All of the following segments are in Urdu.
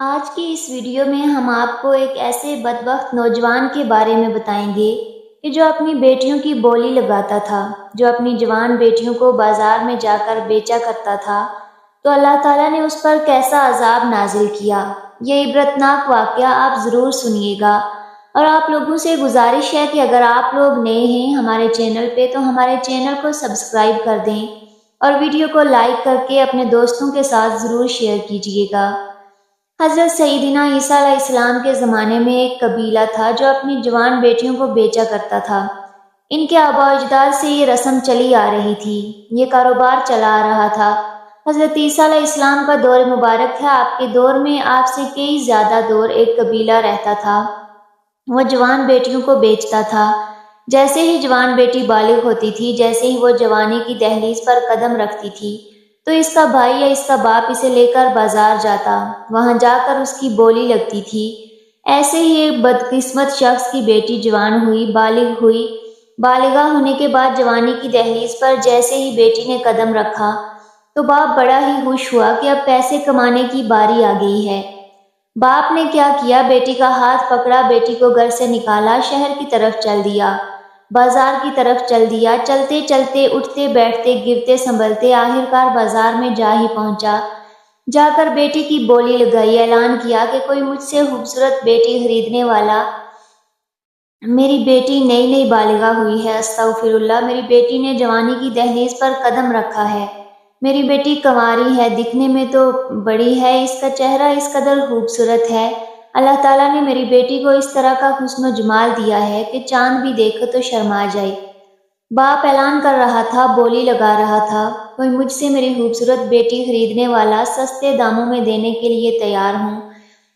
آج کی اس ویڈیو میں ہم آپ کو ایک ایسے بدبخت نوجوان کے بارے میں بتائیں گے کہ جو اپنی بیٹیوں کی بولی لگاتا تھا، جو اپنی جوان بیٹیوں کو بازار میں جا کر بیچا کرتا تھا، تو اللہ تعالیٰ نے اس پر کیسا عذاب نازل کیا۔ یہ عبرتناک واقعہ آپ ضرور سنیے گا، اور آپ لوگوں سے گزارش ہے کہ اگر آپ لوگ نئے ہیں ہمارے چینل پہ تو ہمارے چینل کو سبسکرائب کر دیں اور ویڈیو کو لائک کر کے اپنے دوستوں کے ساتھ ضرور شیئر کیجیے گا۔ حضرت سیدنا عیسیٰ علیہ السلام کے زمانے میں ایک قبیلہ تھا جو اپنی جوان بیٹیوں کو بیچا کرتا تھا۔ ان کے آباء و اجداد سے یہ رسم چلی آ رہی تھی، یہ کاروبار چلا آ رہا تھا۔ حضرت عیسیٰ علیہ السلام کا دور مبارک ہے، آپ کے دور میں آپ سے کئی زیادہ دور ایک قبیلہ رہتا تھا، وہ جوان بیٹیوں کو بیچتا تھا۔ جیسے ہی جوان بیٹی بالغ ہوتی تھی، جیسے ہی وہ جوانی کی دہلیز پر قدم رکھتی تھی، تو اس کا بھائی یا اس کا باپ اسے لے کر بازار جاتا، وہاں جا کر اس کی بولی لگتی تھی۔ ایسے ہی ایک بدقسمت شخص کی بیٹی جوان ہوئی، بالغ ہوئی۔ بالغہ ہونے کے بعد جوانی کی دہلیز پر جیسے ہی بیٹی نے قدم رکھا تو باپ بڑا ہی خوش ہوا کہ اب پیسے کمانے کی باری آ گئی ہے۔ باپ نے کیا کیا، بیٹی کا ہاتھ پکڑا، بیٹی کو گھر سے نکالا، شہر کی طرف چل دیا، بازار کی طرف چل دیا۔ چلتے چلتے، اٹھتے بیٹھتے، گرتے سنبھلتے، آخرکار بازار میں جا ہی پہنچا۔ جا کر بیٹی کی بولی لگائی، اعلان کیا کہ کوئی مجھ سے خوبصورت بیٹی خریدنے والا؟ میری بیٹی نئی نئی بالغہ ہوئی ہے، استغفر اللہ، میری بیٹی نے جوانی کی دہلیز پر قدم رکھا ہے، میری بیٹی کنواری ہے، دکھنے میں تو بڑی ہے، اس کا چہرہ اس قدر خوبصورت ہے، اللہ تعالیٰ نے میری بیٹی کو اس طرح کا حسن و جمال دیا ہے کہ چاند بھی دیکھو تو شرما جائے۔ باپ اعلان کر رہا تھا، بولی لگا رہا تھا، کوئی مجھ سے میری خوبصورت بیٹی خریدنے والا؟ سستے داموں میں دینے کے لیے تیار ہوں۔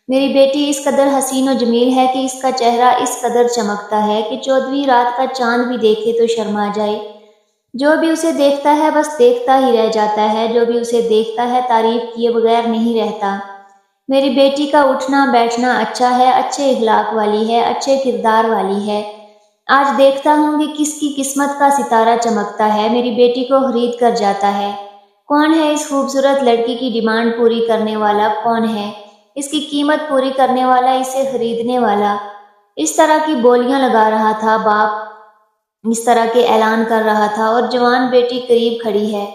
میری بیٹی اس قدر حسین و جمیل ہے کہ اس کا چہرہ اس قدر چمکتا ہے کہ 14ویں رات کا چاند بھی دیکھے تو شرما جائے۔ جو بھی اسے دیکھتا ہے بس دیکھتا ہی رہ جاتا ہے، جو بھی اسے دیکھتا ہے تعریف کیے بغیر نہیں رہتا۔ میری بیٹی کا اٹھنا بیٹھنا اچھا ہے، اچھے اخلاق والی ہے، اچھے کردار والی ہے۔ آج دیکھتا ہوں کہ کس کی قسمت کا ستارہ چمکتا ہے، میری بیٹی کو خرید کر جاتا ہے۔ کون ہے اس خوبصورت لڑکی کی ڈیمانڈ پوری کرنے والا؟ کون ہے اس کی قیمت پوری کرنے والا، اسے خریدنے والا؟ اس طرح کی بولیاں لگا رہا تھا باپ، اس طرح کے اعلان کر رہا تھا، اور جوان بیٹی قریب کھڑی ہے،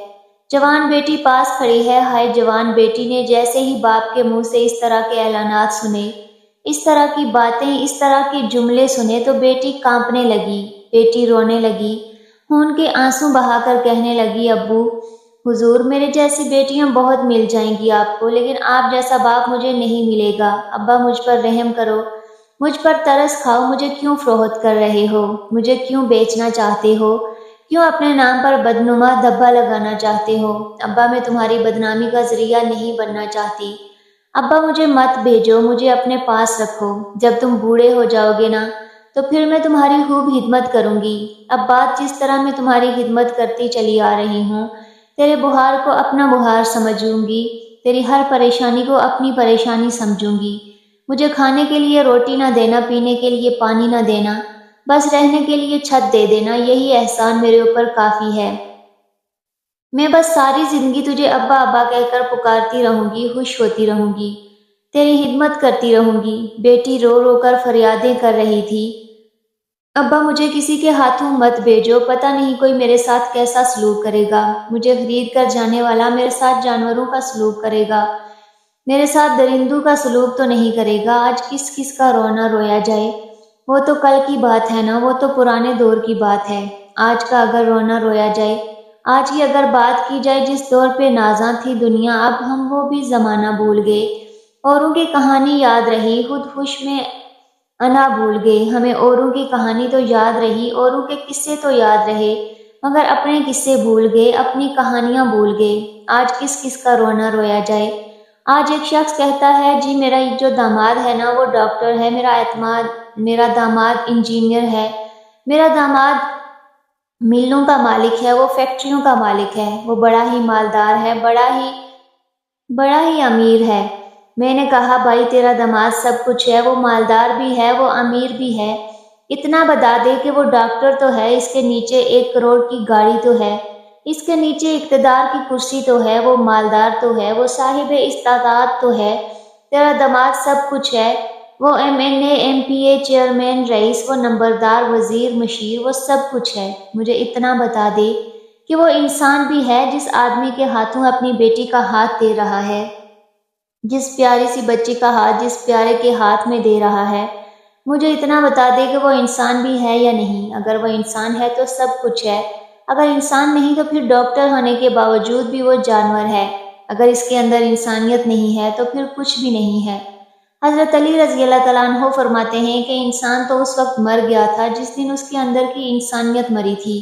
جوان بیٹی پاس کھڑی ہے۔ ہائے، جوان بیٹی نے جیسے ہی باپ کے منہ سے اس طرح کے اعلانات سنے، اس طرح کی باتیں، اس طرح کے جملے سنے تو بیٹی کانپنے لگی، بیٹی رونے لگی، خون کے آنسو بہا کر کہنے لگی، ابو حضور، میرے جیسی بیٹیاں بہت مل جائیں گی آپ کو، لیکن آپ جیسا باپ مجھے نہیں ملے گا۔ ابا، مجھ پر رحم کرو، مجھ پر ترس کھاؤ، مجھے کیوں فروخت کر رہے ہو؟ مجھے کیوں بیچنا چاہتے ہو؟ کیوں اپنے نام پر بدنما دھبا لگانا چاہتے ہو؟ ابا، میں تمہاری بدنامی کا ذریعہ نہیں بننا چاہتی۔ ابا، مجھے مت بھیجو، مجھے اپنے پاس رکھو، جب تم بوڑھے ہو جاؤ گے نا تو پھر میں تمہاری خوب خدمت کروں گی۔ اب بات جس طرح میں تمہاری خدمت کرتی چلی آ رہی ہوں، تیرے بخار کو اپنا بخار سمجھوں گی، تیری ہر پریشانی کو اپنی پریشانی سمجھوں گی۔ مجھے کھانے کے لیے روٹی نہ دینا، پینے کے لیے پانی نہ دینا، بس رہنے کے لیے چھت دے دینا، یہی احسان میرے اوپر کافی ہے۔ میں بس ساری زندگی تجھے ابا ابا کہہ کر پکارتی رہوں گی، خوش ہوتی رہوں گی، تیری خدمت کرتی رہوں گی۔ بیٹی رو رو کر فریادیں کر رہی تھی، ابا، مجھے کسی کے ہاتھوں مت بھیجو، پتہ نہیں کوئی میرے ساتھ کیسا سلوک کرے گا، مجھے خرید کر جانے والا میرے ساتھ جانوروں کا سلوک کرے گا، میرے ساتھ درندوں کا سلوک تو نہیں کرے گا۔ آج کس کس کا رونا رویا جائے، وہ تو کل کی بات ہے نا، وہ تو پرانے دور کی بات ہے۔ آج کا اگر رونا رویا جائے، آج کی اگر بات کی جائے، جس دور پہ نازاں تھی دنیا، اب ہم وہ بھی زمانہ بھول گئے، اوروں کی کہانی یاد رہی، خود خوش میں انا بھول گئے۔ ہمیں اوروں کی کہانی تو یاد رہی، اوروں کے قصے تو یاد رہے، مگر اپنے قصے بھول گئے، اپنی کہانیاں بھول گئے۔ آج کس کس کا رونا رویا جائے۔ آج ایک شخص کہتا ہے، جی میرا جو داماد ہے نا وہ ڈاکٹر ہے، میرا داماد انجینئر ہے، میرا داماد ملوں کا مالک ہے، وہ فیکٹریوں کا مالک ہے، وہ بڑا ہی مالدار ہے، بڑا ہی امیر ہے۔ میں نے کہا، بھائی تیرا داماد سب کچھ ہے، وہ مالدار بھی ہے، وہ امیر بھی ہے، اتنا بتا دے کہ وہ ڈاکٹر تو ہے، اس کے نیچے 1 کروڑ کی گاڑی تو ہے، اس کے نیچے اقتدار کی کرسی تو ہے، وہ مالدار تو ہے، وہ صاحب استطاعت تو ہے، تیرا دماغ سب کچھ ہے، وہ MNA MPA چیئرمین رئیس، وہ نمبردار وزیر مشیر، وہ سب کچھ ہے۔ مجھے اتنا بتا دے کہ وہ انسان بھی ہے جس آدمی کے ہاتھوں اپنی بیٹی کا ہاتھ دے رہا ہے، جس پیاری سی بچی کا ہاتھ جس پیارے کے ہاتھ میں دے رہا ہے۔ مجھے اتنا بتا دے کہ وہ انسان بھی ہے یا نہیں۔ اگر وہ انسان ہے تو سب کچھ ہے، اگر انسان نہیں تو پھر ڈاکٹر ہونے کے باوجود بھی وہ جانور ہے۔ اگر اس کے اندر انسانیت نہیں ہے تو پھر کچھ بھی نہیں ہے۔ حضرت علی رضی اللہ تعالیٰ عنہ فرماتے ہیں کہ انسان تو اس وقت مر گیا تھا جس دن اس کے اندر کی انسانیت مری تھی۔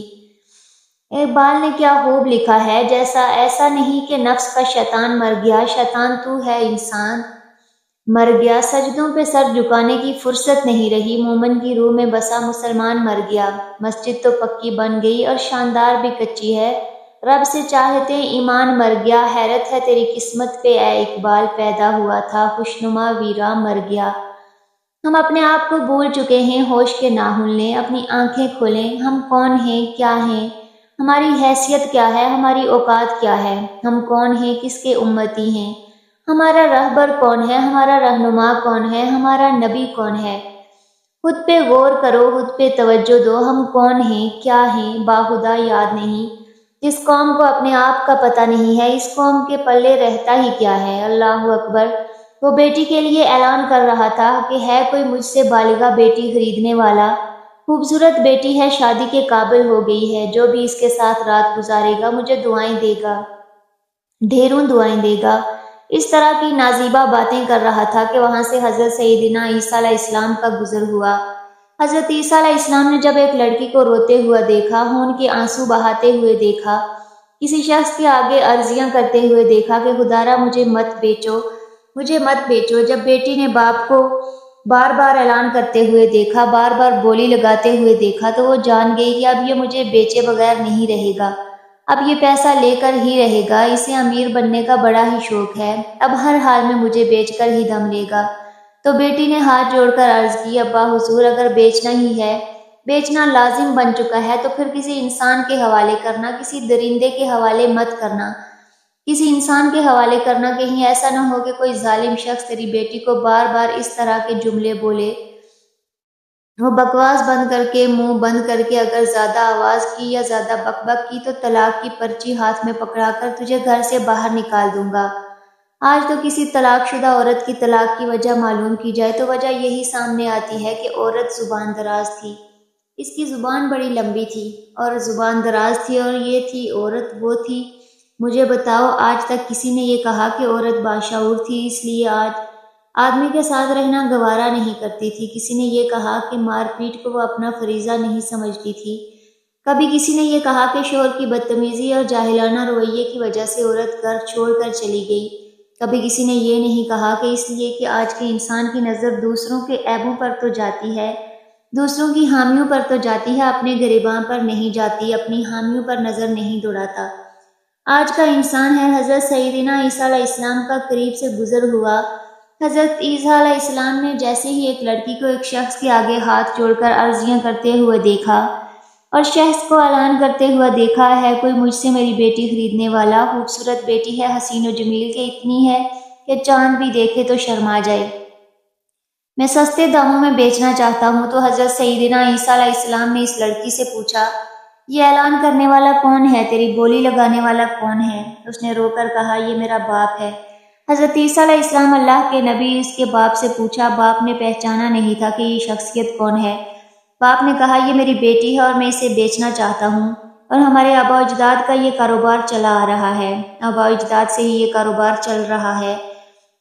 اقبال نے کیا خوب لکھا ہے، جیسا ایسا نہیں کہ نفس کا شیطان مر گیا، شیطان تو ہے انسان مر گیا، سجدوں پہ سر جھکانے کی فرصت نہیں رہی، مومن کی روح میں بسا مسلمان مر گیا، مسجد تو پکی بن گئی اور شاندار بھی کچی ہے، رب سے چاہتے ایمان مر گیا، حیرت ہے تیری قسمت پہ اے اقبال، پیدا ہوا تھا خوشنما ویراں مر گیا۔ ہم اپنے آپ کو بھول چکے ہیں، ہوش کے ناخن لیں، اپنی آنکھیں کھولیں، ہم کون ہیں، کیا ہیں، ہماری حیثیت کیا ہے، ہماری اوقات کیا ہے، ہم کون ہیں، کس کے امتی ہیں، ہمارا رہبر کون ہے، ہمارا رہنما کون ہے، ہمارا نبی کون ہے۔ خود پہ غور کرو، خود پہ توجہ دو، ہم کون ہیں، کیا ہیں، باخدا یاد نہیں۔ جس قوم کو اپنے آپ کا پتہ نہیں ہے، اس قوم کے پلے رہتا ہی کیا ہے۔ اللہ اکبر۔ وہ بیٹی کے لیے اعلان کر رہا تھا کہ ہے کوئی مجھ سے بالغہ بیٹی خریدنے والا، خوبصورت بیٹی ہے، شادی کے قابل ہو گئی ہے، جو بھی اس کے ساتھ رات گزارے گا مجھے دعائیں دے گا، ڈھیروں دعائیں دے گا۔ اس طرح کی نازیبا باتیں کر رہا تھا کہ وہاں سے حضرت سیدنا عیسیٰ علیہ السلام کا گزر ہوا۔ حضرت عیسیٰ علیہ السلام نے جب ایک لڑکی کو روتے ہوا دیکھا، خون کے آنسو بہاتے ہوئے دیکھا، کسی شخص کے آگے عرضیاں کرتے ہوئے دیکھا کہ خدارا مجھے مت بیچو، مجھے مت بیچو، جب بیٹی نے باپ کو بار بار اعلان کرتے ہوئے دیکھا، بار بار بولی لگاتے ہوئے دیکھا، تو وہ جان گئی کہ اب یہ مجھے بیچے بغیر نہیں رہے گا، اب یہ پیسہ لے کر ہی رہے گا، اسے امیر بننے کا بڑا ہی شوق ہے، اب ہر حال میں مجھے بیچ کر ہی دم لے گا۔ تو بیٹی نے ہاتھ جوڑ کر عرض کی، ابا حضور اگر بیچنا ہی ہے، بیچنا لازم بن چکا ہے، تو پھر کسی انسان کے حوالے کرنا، کسی درندے کے حوالے مت کرنا، کسی انسان کے حوالے کرنا، کہیں ایسا نہ ہو کہ کوئی ظالم شخص تیری بیٹی کو بار بار اس طرح کے جملے بولے۔ وہ بکواس بند کر کے، منہ بند کر کے، اگر زیادہ آواز کی یا زیادہ بک بک کی تو طلاق کی پرچی ہاتھ میں پکڑا کر تجھے گھر سے باہر نکال دوں گا۔ آج تو کسی طلاق شدہ عورت کی طلاق کی وجہ معلوم کی جائے تو وجہ یہی سامنے آتی ہے کہ عورت زبان دراز تھی، اس کی زبان بڑی لمبی تھی اور زبان دراز تھی، اور یہ تھی عورت، وہ تھی۔ مجھے بتاؤ، آج تک کسی نے یہ کہا کہ عورت باشعور تھی اس لیے آج آدمی کے ساتھ رہنا گوارا نہیں کرتی تھی؟ کسی نے یہ کہا کہ مار پیٹ کو وہ اپنا فریضہ نہیں سمجھتی تھی؟ کبھی کسی نے یہ کہا کہ شوہر کی بدتمیزی اور جاہلانہ رویے کی وجہ سے عورت گھر چھوڑ کر چلی گئی؟ کبھی کسی نے یہ نہیں کہا کہ اس لیے کہ آج کے انسان کی نظر دوسروں کے عیبوں پر تو جاتی ہے، دوسروں کی حامیوں پر تو جاتی ہے، اپنے گریباں پر نہیں جاتی، اپنی حامیوں پر نظر نہیں دوڑاتا۔ آج کا انسان ہے۔ حضرت سیدنا عیسیٰ علیہ السلام کا قریب سے گزر ہوا۔ حضرت عیسیٰ علیہ السلام نے جیسے ہی ایک لڑکی کو ایک شخص کے آگے ہاتھ جوڑ کر عرضیاں کرتے ہوئے دیکھا اور شخص کو اعلان کرتے ہوئے دیکھا، ہے کوئی مجھ سے میری بیٹی خریدنے والا، خوبصورت بیٹی ہے، حسین و جمیل کے اتنی ہے کہ چاند بھی دیکھے تو شرما جائے، میں سستے داموں میں بیچنا چاہتا ہوں۔ تو حضرت سیدنا عیسیٰ علیہ السلام نے اس لڑکی سے پوچھا، یہ اعلان کرنے والا کون ہے، تیری بولی لگانے والا کون ہے؟ اس نے رو کر کہا، یہ میرا باپ ہے۔ حضرت عیسیٰ علیہ السلام اللہ کے نبی اس کے باپ سے پوچھا، باپ نے پہچانا نہیں تھا کہ یہ شخصیت کون ہے۔ باپ نے کہا، یہ میری بیٹی ہے اور میں اسے بیچنا چاہتا ہوں، اور ہمارے آباء و اجداد کا یہ کاروبار چلا آ رہا ہے، آباء و اجداد سے ہی یہ کاروبار چل رہا ہے۔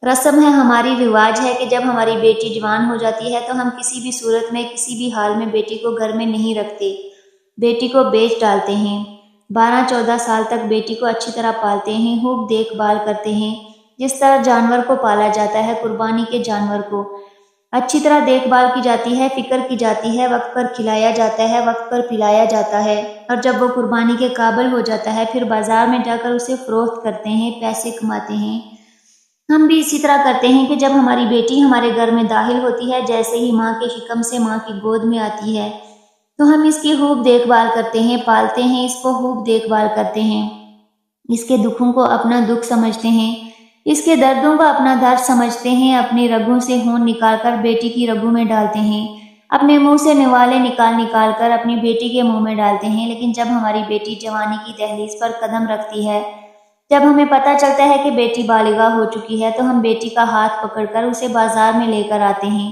رسم ہے، ہماری رواج ہے کہ جب ہماری بیٹی جوان ہو جاتی ہے تو ہم کسی بھی صورت میں، کسی بھی حال میں بیٹی کو گھر میں نہیں رکھتے، بیٹی کو بیچ ڈالتے ہیں۔ 12-14 سال تک بیٹی کو اچھی طرح پالتے ہیں، خوب دیکھ بھال کرتے ہیں، جس طرح جانور کو پالا جاتا ہے، قربانی کے جانور کو اچھی طرح دیکھ بھال کی جاتی ہے، فکر کی جاتی ہے، وقت پر کھلایا جاتا ہے، وقت پر پلایا جاتا ہے، اور جب وہ قربانی کے قابل ہو جاتا ہے پھر بازار میں جا کر اسے فروخت کرتے ہیں، پیسے کماتے ہیں۔ ہم بھی اسی طرح کرتے ہیں کہ جب ہماری بیٹی ہمارے گھر میں داخل ہوتی ہے، جیسے ہی ماں کے شکم سے ماں کی گود میں آتی ہے تو ہم اس کی خوب دیکھ بھال کرتے ہیں، پالتے ہیں، اس کو خوب دیکھ بھال کرتے ہیں، اس کے دکھوں کو اپنا دکھ سمجھتے ہیں، اس کے دردوں کا اپنا درد سمجھتے ہیں، اپنی رگوں سے خون نکال کر بیٹی کی رگوں میں ڈالتے ہیں، اپنے منہ سے نوالے نکال نکال کر اپنی بیٹی کے منہ میں ڈالتے ہیں، لیکن جب ہماری بیٹی جوانی کی دہلیز پر قدم رکھتی ہے، جب ہمیں پتہ چلتا ہے کہ بیٹی بالغہ ہو چکی ہے، تو ہم بیٹی کا ہاتھ پکڑ کر اسے بازار میں لے کر آتے ہیں،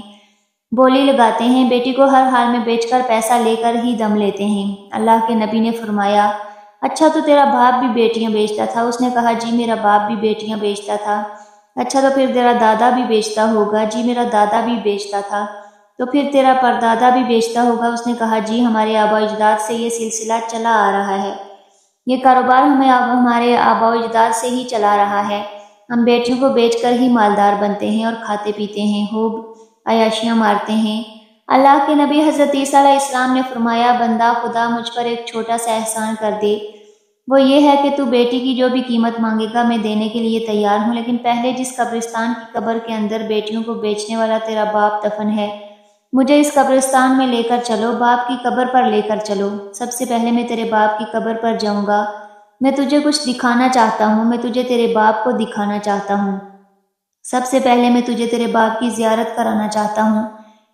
بولی لگاتے ہیں، بیٹی کو ہر حال میں بیچ کر پیسہ لے کر ہی دم لیتے ہیں۔ اللہ کے نبی نے فرمایا، اچھا تو تیرا باپ بھی بیٹیاں بیچتا تھا؟ اس نے کہا، جی میرا باپ بھی بیٹیاں بیچتا تھا۔ اچھا تو پھر تیرا دادا بھی بیچتا ہوگا؟ جی میرا دادا بھی بیچتا تھا۔ تو پھر تیرا پردادا بھی بیچتا ہوگا؟ اس نے کہا، جی ہمارے آباء و اجداد سے یہ سلسلہ چلا آ رہا ہے، یہ کاروبار ہمارے آباء و اجداد سے ہی چلا رہا ہے، ہم بیٹیوں کو بیچ کر ہی مالدار بنتے ہیں اور کھاتے پیتے ہیں، خوب عیاشیاں مارتے ہیں۔ اللہ کے نبی حضرت عیسیٰ علیہ السلام نے فرمایا، بندہ خدا مجھ پر ایک چھوٹا سا احسان کر دے، وہ یہ ہے کہ تو بیٹی کی جو بھی قیمت مانگے گا میں دینے کے لیے تیار ہوں، لیکن پہلے جس قبرستان کی قبر کے اندر بیٹیوں کو بیچنے والا تیرا باپ دفن ہے، مجھے اس قبرستان میں لے کر چلو، باپ کی قبر پر لے کر چلو۔ سب سے پہلے میں تیرے باپ کی قبر پر جاؤں گا، میں تجھے کچھ دکھانا چاہتا ہوں، میں تجھے تیرے باپ کو دکھانا چاہتا ہوں، سب سے پہلے میں تجھے تیرے باپ کی زیارت کرانا چاہتا ہوں،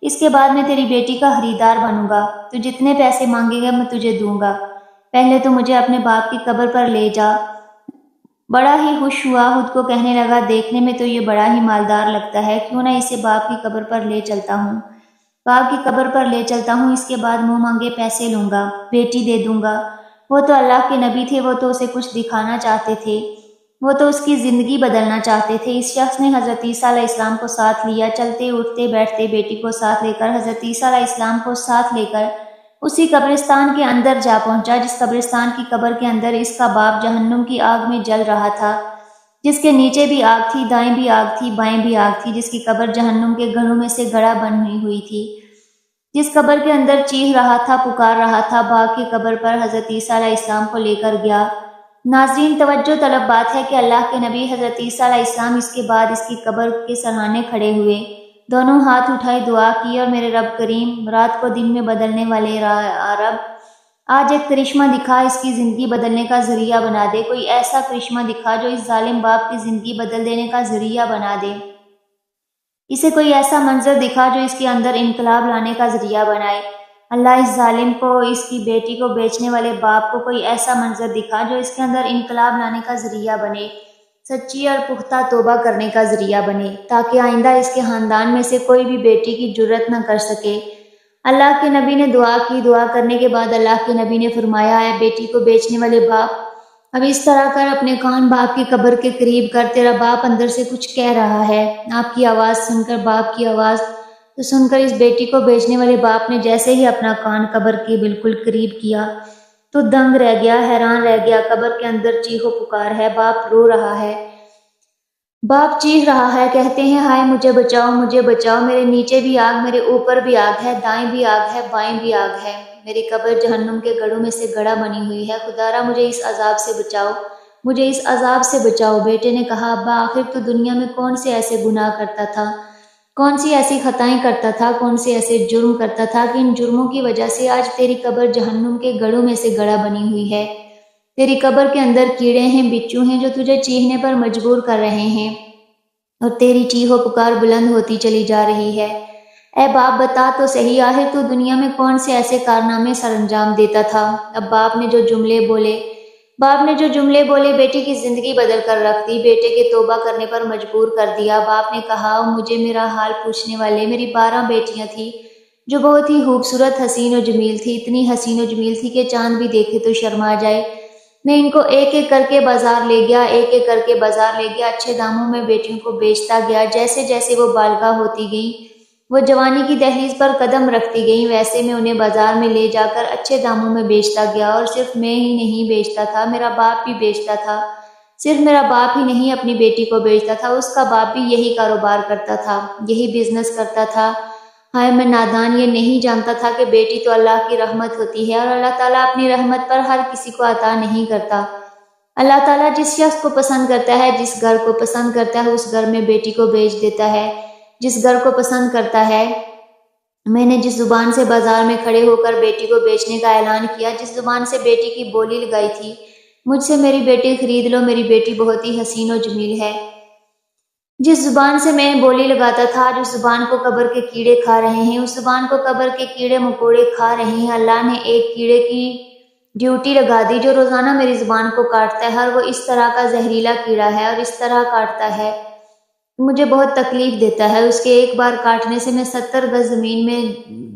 اس کے بعد میں تیری بیٹی کا خریدار بنوں گا، تو جتنے پیسے مانگے گا میں تجھے دوں گا، پہلے تو مجھے اپنے باپ کی قبر پر لے جا۔ بڑا ہی خوش ہوا، خود کو کہنے لگا، دیکھنے میں تو یہ بڑا ہی مالدار لگتا ہے، کیوں نہ اسے باپ کی قبر پر لے چلتا ہوں، باپ کی قبر پر لے چلتا ہوں، اس کے بعد منہ مانگے پیسے لوں گا، بیٹی دے دوں گا۔ وہ تو اللہ کے نبی تھے، وہ تو اسے کچھ دکھانا چاہتے تھے، وہ تو اس کی زندگی بدلنا چاہتے تھے۔ اس شخص نے حضرت عیسیٰ علیہ السلام کو ساتھ لیا، چلتے اٹھتے بیٹھتے بیٹی کو ساتھ لے کر حضرت عیسیٰ علیہ السلام کو ساتھ لے کر اسی قبرستان کے اندر جا پہنچا، جس قبرستان کی قبر کے اندر اس کا باپ جہنم کی آگ میں جل رہا تھا، جس کے نیچے بھی آگ تھی، دائیں بھی آگ تھی، بائیں بھی آگ تھی، جس کی قبر جہنم کے گڑھوں میں سے گڑھا بنی ہوئی تھی، جس قبر کے اندر چیخ رہا تھا، پکار رہا تھا، باپ کی قبر پر حضرت عیسیٰ علیہ السلام کو لے کر گیا۔ ناظرین، توجہ طلب بات ہے کہ اللہ کے نبی حضرت عیسیٰ علیہ السلام اس کے بعد اس کی قبر کے سرہانے کھڑے ہوئے، دونوں ہاتھ اٹھائے، دعا کی، اور میرے رب کریم، رات کو دن میں بدلنے والے رب، آج ایک کرشمہ دکھا، اس کی زندگی بدلنے کا ذریعہ بنا دے، کوئی ایسا کرشمہ دکھا جو اس ظالم باپ کی زندگی بدل دینے کا ذریعہ بنا دے، اسے کوئی ایسا منظر دکھا جو اس کے اندر انقلاب لانے کا ذریعہ بنائے۔ اللہ اس ظالم کو، اس کی بیٹی کو بیچنے والے باپ کو کوئی ایسا منظر دکھا جو اس کے اندر انقلاب لانے کا ذریعہ بنے، سچی اور پختہ توبہ کرنے کا ذریعہ بنے، تاکہ آئندہ اس کے خاندان میں سے کوئی بھی بیٹی کی جرت نہ کر سکے۔ اللہ کے نبی نے دعا کی، دعا کرنے کے بعد اللہ کے نبی نے فرمایا، اے بیٹی کو بیچنے والے باپ، اب اس طرح کر، اپنے کان باپ کی قبر کے قریب کر، تیرا باپ اندر سے کچھ کہہ رہا ہے۔ آپ کی آواز سن کر، باپ کی آواز تو سن کر، اس بیٹی کو بیچنے والے باپ نے جیسے ہی اپنا کان قبر کے بالکل قریب کیا تو دنگ رہ گیا، حیران رہ گیا، قبر کے اندر چیخ و پکار ہے، باپ رو رہا ہے، باپ چیخ رہا ہے، کہتے ہیں، ہائے مجھے بچاؤ، مجھے بچاؤ، میرے نیچے بھی آگ، میرے اوپر بھی آگ ہے، دائیں بھی آگ ہے، بائیں بھی آگ ہے، میری قبر جہنم کے گڑھوں میں سے گڑھا بنی ہوئی ہے، خدارا مجھے اس عذاب سے بچاؤ، مجھے اس عذاب سے بچاؤ۔ بیٹے نے کہا، ابا آخر تو دنیا میں کون سے ایسے گناہ کرتا تھا، کون سی ایسی خطائیں کرتا تھا، کون سے ایسے جرم کرتا تھا کہ ان جرموں کی وجہ سے آج تیری قبر جہنم کے گڑھوں میں سے گڑھا بنی ہوئی ہے، تیری قبر کے اندر کیڑے ہیں، بچھو ہیں جو تجھے چیخنے پر مجبور کر رہے ہیں، اور تیری چیخ و پکار بلند ہوتی چلی جا رہی ہے۔ اے باپ بتا تو صحیح، آخر تو دنیا میں کون سے ایسے کارنامے سر انجام دیتا تھا۔ اب باپ نے جو جملے بولے بیٹی کی زندگی بدل کر رکھ دی، بیٹے کے توبہ کرنے پر مجبور کر دیا۔ باپ نے کہا، مجھے میرا حال پوچھنے والے، میری 12 بیٹیاں تھیں جو بہت ہی خوبصورت، حسین و جمیل تھی، اتنی حسین و جمیل تھی کہ چاند بھی دیکھے تو شرما جائے۔ میں ان کو ایک ایک کر کے بازار لے گیا، ایک ایک کر کے بازار لے گیا، اچھے داموں میں بیٹیوں کو بیچتا گیا، جیسے جیسے وہ بالغہ ہوتی گئیں، وہ جوانی کی دہلیز پر قدم رکھتی گئیں، ویسے میں انہیں بازار میں لے جا کر اچھے داموں میں بیچتا گیا، اور صرف میں ہی نہیں بیچتا تھا، میرا باپ بھی بیچتا تھا، صرف میرا باپ ہی نہیں اپنی بیٹی کو بیچتا تھا، اس کا باپ بھی یہی کاروبار کرتا تھا، یہی بزنس کرتا تھا۔ ہائے میں نادان، یہ نہیں جانتا تھا کہ بیٹی تو اللہ کی رحمت ہوتی ہے، اور اللہ تعالیٰ اپنی رحمت پر ہر کسی کو عطا نہیں کرتا۔ اللہ تعالیٰ جس شخص کو پسند کرتا ہے، جس گھر کو پسند کرتا ہے، اس گھر میں بیٹی کو بیچ دیتا ہے، جس گھر کو پسند کرتا ہے۔ میں نے جس زبان سے بازار میں کھڑے ہو کر بیٹی کو بیچنے کا اعلان کیا، جس زبان سے بیٹی کی بولی لگائی تھی، مجھ سے میری بیٹی خرید لو، میری بیٹی بہت ہی حسین و جمیل ہے، جس زبان سے میں بولی لگاتا تھا، جس زبان کو قبر کے کیڑے کھا رہے ہیں، اس زبان کو قبر کے کیڑے مکوڑے کھا رہے ہیں۔ اللہ نے ایک کیڑے کی ڈیوٹی لگا دی جو روزانہ میری زبان کو کاٹتا ہے، اور وہ اس طرح کا زہریلا کیڑا ہے اور اس طرح کاٹتا ہے، مجھے بہت تکلیف دیتا ہے۔ اس کے ایک بار کاٹنے سے میں 70 گز زمین میں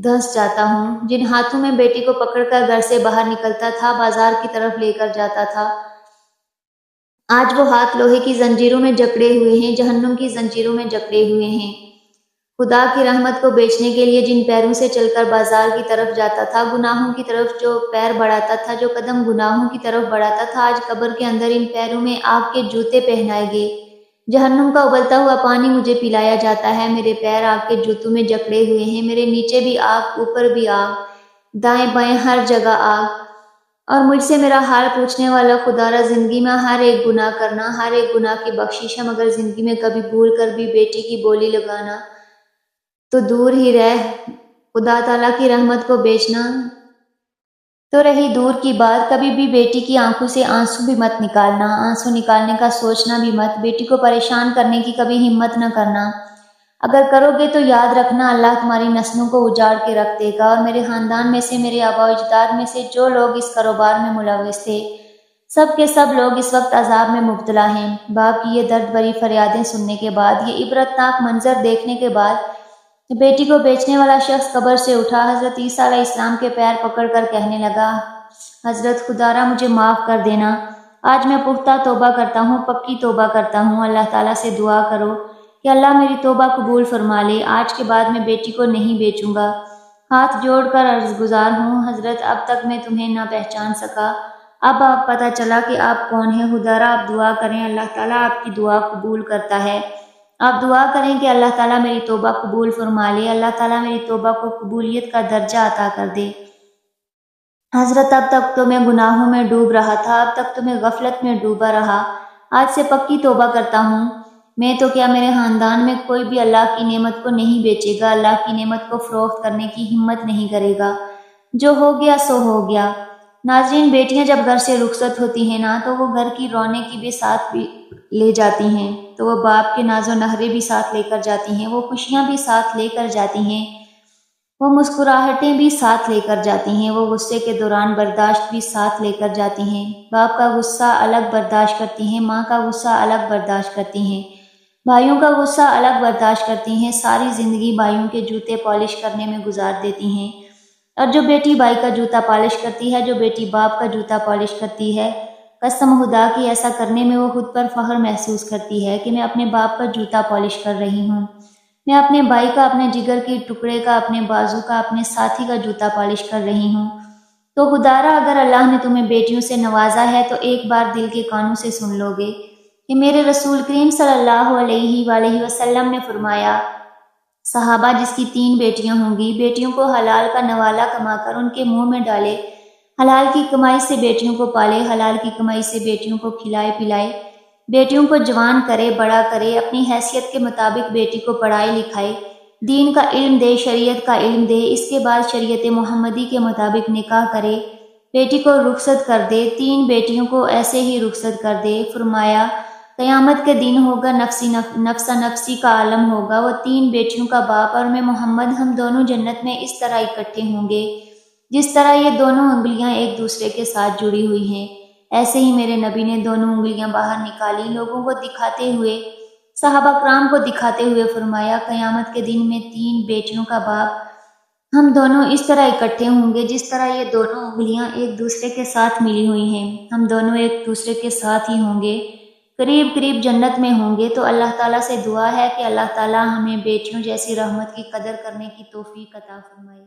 دھنس جاتا ہوں۔ جن ہاتھوں میں بیٹی کو پکڑ کر گھر سے باہر نکلتا تھا، بازار کی طرف لے کر جاتا تھا، آج وہ ہاتھ لوہے کی زنجیروں میں جکڑے ہوئے ہیں، جہنم کی زنجیروں میں جکڑے ہوئے ہیں۔ خدا کی رحمت کو بیچنے کے لیے جن پیروں سے چل کر بازار کی طرف جاتا تھا، گناہوں کی طرف جو پیر بڑھاتا تھا، جو قدم گناہوں کی طرف بڑھاتا تھا، آج قبر کے اندر ان پیروں میں آگ کے جوتے پہنائے گئے۔ جہنم کا ابلتا ہوا پانی مجھے پلایا جاتا ہے، میرے پیر آگ کے جوتوں میں جکڑے ہوئے ہیں، میرے نیچے بھی آگ، اوپر بھی آگ، دائیں بائیں ہر جگہ آگ۔ اور مجھ سے میرا حال پوچھنے والا خدا را، زندگی میں ہر ایک گناہ کرنا، ہر ایک گناہ کی بخشش ہے، مگر زندگی میں کبھی بھول کر بھی بیٹی کی بولی لگانا تو دور ہی رہ، خدا تعالیٰ کی رحمت کو بیچنا تو رہی دور کی بات۔ کبھی بھی بیٹی کی آنکھوں سے آنسو بھی مت نکالنا، آنسو نکالنے کا سوچنا بھی مت، بیٹی کو پریشان کرنے کی کبھی ہمت نہ کرنا۔ اگر کرو گے تو یاد رکھنا اللہ تمہاری نسلوں کو اجاڑ کے رکھ دے گا۔ اور میرے خاندان میں سے، میرے آباء و اجداد میں سے جو لوگ اس کاروبار میں ملوث تھے، سب کے سب لوگ اس وقت عذاب میں مبتلا ہیں۔ باپ کی یہ درد بھری فریادیں سننے کے بعد، یہ عبرتناک منظر دیکھنے کے بعد، بیٹی کو بیچنے والا شخص قبر سے اٹھا، حضرت عیسیٰ علیہ السلام کے پیر پکڑ کر کہنے لگا، حضرت خدا را مجھے معاف کر دینا، آج میں پختہ توبہ کرتا ہوں، پکی توبہ کرتا ہوں۔ اللہ تعالیٰ سے دعا کرو کہ اللہ میری توبہ قبول فرما لے، آج کے بعد میں بیٹی کو نہیں بیچوں گا۔ ہاتھ جوڑ کر عرض گزار ہوں، حضرت اب تک میں تمہیں نہ پہچان سکا، اب پتہ چلا کہ آپ کون ہیں۔ خدا را آپ دعا کریں، اللہ تعالیٰ آپ کی دعا قبول کرتا ہے۔ آپ دعا کریں کہ اللہ تعالیٰ میری توبہ قبول فرما لے، اللہ تعالیٰ میری توبہ کو قبولیت کا درجہ عطا کر دے۔ حضرت اب تک تو میں گناہوں میں ڈوب رہا تھا، اب تک تو میں غفلت میں ڈوبا رہا، آج سے پکی توبہ کرتا ہوں۔ میں تو کیا میرے خاندان میں کوئی بھی اللہ کی نعمت کو نہیں بیچے گا، اللہ کی نعمت کو فروخت کرنے کی ہمت نہیں کرے گا۔ جو ہو گیا سو ہو گیا۔ ناظرین، بیٹیاں جب گھر سے رخصت ہوتی ہیں نا، تو وہ گھر کی رونق کی بھی ساتھ بھی لے جاتی ہیں، تو وہ باپ کے ناز و نخرے بھی ساتھ لے کر جاتی ہیں، وہ خوشیاں بھی ساتھ لے کر جاتی ہیں، وہ مسکراہٹیں بھی ساتھ لے کر جاتی ہیں، وہ غصے کے دوران برداشت بھی ساتھ لے کر جاتی ہیں۔ باپ کا غصہ الگ برداشت کرتی ہیں، ماں کا غصہ الگ برداشت کرتی ہیں، بھائیوں کا غصہ الگ برداشت کرتی ہیں، ساری زندگی بھائیوں کے جوتے پالش کرنے میں گزار دیتی ہیں۔ اور جو بیٹی بھائی کا جوتا پالش کرتی ہے، جو بیٹی باپ کا جوتا پالش کرتی ہے، قسم خدا کی ایسا کرنے میں وہ خود پر فخر محسوس کرتی ہے کہ میں اپنے باپ کا جوتا پالش کر رہی ہوں، میں اپنے بھائی کا، اپنے جگر کے ٹکڑے کا، اپنے بازو کا، اپنے ساتھی کا جوتا پالش کر رہی ہوں۔ تو خدارا، اگر اللہ نے تمہیں بیٹیوں سے نوازا ہے تو ایک بار دل کے کانوں سے سن لو گے کہ میرے رسول کریم صلی اللہ علیہ وآلہ وسلم نے فرمایا، صحابہ جس کی 3 بیٹیاں ہوں گی، بیٹیوں کو حلال کا نوالا کما کر ان کے منہ میں ڈالے، حلال کی کمائی سے بیٹیوں کو پالے، حلال کی کمائی سے بیٹیوں کو کھلائے پلائے، بیٹیوں کو جوان کرے، بڑا کرے، اپنی حیثیت کے مطابق بیٹی کو پڑھائے لکھائے، دین کا علم دے، شریعت کا علم دے، اس کے بعد شریعت محمدی کے مطابق نکاح کرے، بیٹی کو رخصت کر دے، 3 بیٹیوں کو ایسے ہی رخصت کر دے۔ فرمایا قیامت کے دن ہوگا، نفسا نفسی کا عالم ہوگا، وہ 3 بیٹیوں کا باپ اور میں محمد، ہم دونوں جنت میں اس طرح اکٹھے ہوں گے جس طرح یہ دونوں انگلیاں ایک دوسرے کے ساتھ جڑی ہوئی ہیں۔ ایسے ہی میرے نبی نے دونوں انگلیاں باہر نکالی، لوگوں کو دکھاتے ہوئے، صحابہ کرام کو دکھاتے ہوئے فرمایا، قیامت کے دن میں 3 بیٹیوں کا باپ ہم دونوں اس طرح اکٹھے ہوں گے جس طرح یہ دونوں انگلیاں ایک دوسرے کے ساتھ ملی ہوئی ہیں، ہم دونوں ایک دوسرے کے ساتھ ہی ہوں گے، قریب قریب جنت میں ہوں گے۔ تو اللہ تعالیٰ سے دعا ہے کہ اللہ تعالیٰ ہمیں بیٹیوں جیسی رحمت کی قدر کرنے کی توفیق عطا فرمائے۔